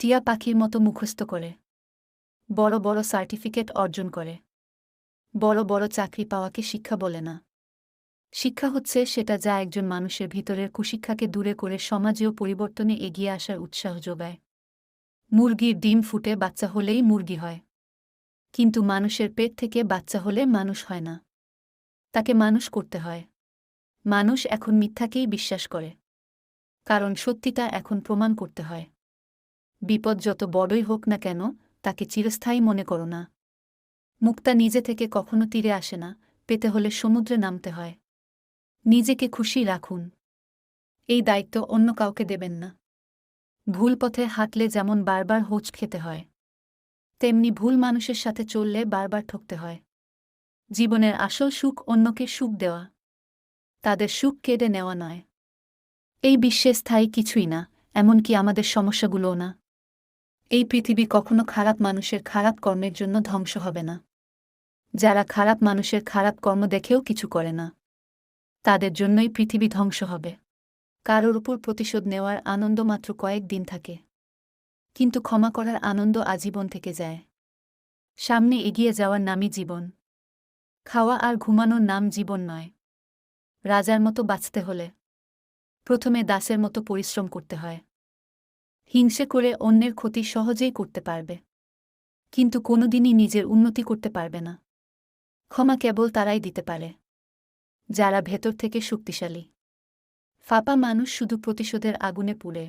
টিয়া পাখির মতো মুখস্থ করে, বড় বড় সার্টিফিকেট অর্জন করে, বড় বড় চাকরি পাওয়াকে শিক্ষা বলে না। শিক্ষা হচ্ছে সেটা যা একজন মানুষের ভিতরের কুশিক্ষাকে দূরে করে সমাজীয় পরিবর্তনে এগিয়ে আসার উৎসাহ যোগায়। মুরগির ডিম ফুটে বাচ্চা হলেই মুরগি হয়, কিন্তু মানুষের পেট থেকে বাচ্চা হলে মানুষ হয় না, তাকে মানুষ করতে হয়। মানুষ এখন মিথ্যাকেই বিশ্বাস করে, কারণ সত্যিটা এখন প্রমাণ করতে হয়। বিপদ যত বড়ই হোক না কেন, তাকে চিরস্থায়ী মনে করো না। মুক্তা নিজে থেকে কখনো তীরে আসে না, পেতে হলে সমুদ্রে নামতে হয়। নিজেকে খুশি রাখুন, এই দায়িত্ব অন্য কাউকে দেবেন না। ভুল পথে হাঁটলে যেমন বারবার হোঁচ খেতে হয়, তেমনি ভুল মানুষের সাথে চললে বারবার ঠকতে হয়। জীবনের আসল সুখ অন্যকে সুখ দেওয়া, তাদের সুখ কেড়ে নেওয়া নয়। এই বিশ্বে স্থায়ী কিছুই না, এমনকি আমাদের সমস্যাগুলোও না। এই পৃথিবী কখনো খারাপ মানুষের খারাপ কর্মের জন্য ধ্বংস হবে না। যারা খারাপ মানুষের খারাপ কর্ম দেখেও কিছু করে না, তাদের জন্যই পৃথিবী ধ্বংস হবে। কারোর উপর প্রতিশোধ নেওয়ার আনন্দ মাত্র কয়েক দিন থাকে, কিন্তু ক্ষমা করার আনন্দ আজীবন থেকে যায়। সামনে এগিয়ে যাওয়ার নামই জীবন। খাওয়া আর ঘুমানোর নাম জীবন নয়। রাজার মতো বাঁচতে হলে প্রথমে দাসের মতো পরিশ্রম করতে হয়। হিংসে করে অন্যের ক্ষতি সহজেই করতে পারবে, কিন্তু কোনোদিনই নিজের উন্নতি করতে পারবে না। ক্ষমা কেবল তারাই দিতে পারে, যারা ভেতর থেকে শক্তিশালী। ফাঁপা মানুষ শুধু প্রতিশোধের আগুনে পুড়ে।